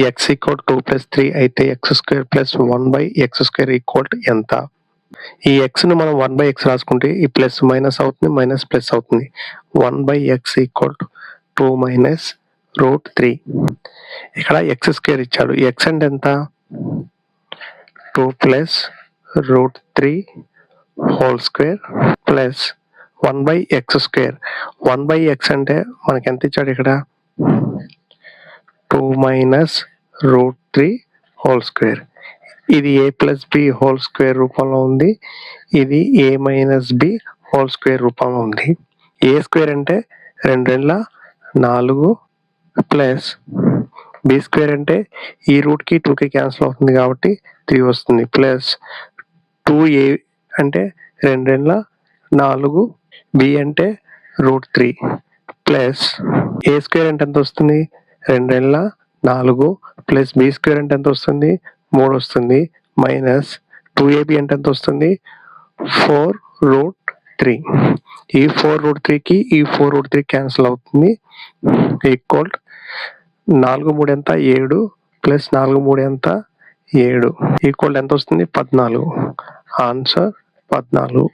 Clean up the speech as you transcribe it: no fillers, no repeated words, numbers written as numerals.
X equal 2+3 అయితే X square plus 1/x square equal ఎంత? ఈ ఎక్స్ను మనం 1/x రాసుకుంటే ఈ ప్లస్ మైనస్ అవుతుంది, మైనస్ ప్లస్ అవుతుంది. 1/x equal 2 minus √3. ఇక్కడ ఎక్స్ స్క్వేర్ ఇచ్చాడు. ఎక్స్ అంటే ఎంత? 2 plus √3 whole square plus 1/x square. 1/x అంటే మనకి ఎంత ఇచ్చాడు ఇక్కడ? 2 మైనస్ √3 హోల్ స్క్వేర్. ఇది a plus B whole square రూపంలో ఉంది. ఇది a minus B whole square రూపంలో ఉంది. ఏ స్క్వేర్ అంటే 2 4 ప్లస్ బి స్క్వేర్ అంటే ఈ రూట్కి 2కి క్యాన్సిల్ అవుతుంది కాబట్టి 3 వస్తుంది. ప్లస్ 2a అంటే 2 4, బి అంటే √3 ప్లస్ ఏ స్క్వేర్ అంటే ఎంత వస్తుంది? 2 4 ప్లస్ బి స్క్వేర్ అంటే ఎంత వస్తుంది? 3 వస్తుంది. మైనస్ 2ab అంటే ఎంత వస్తుంది? 4√3. ఈ 4√3కి ఈ 4√3 క్యాన్సిల్ అవుతుంది. ఈక్వల్ 4 3 ఎంత? 7 ప్లస్ 4 3 ఎంత? 7 ఈక్వల్ ఎంత వస్తుంది? 14. ఆన్సర్ 14.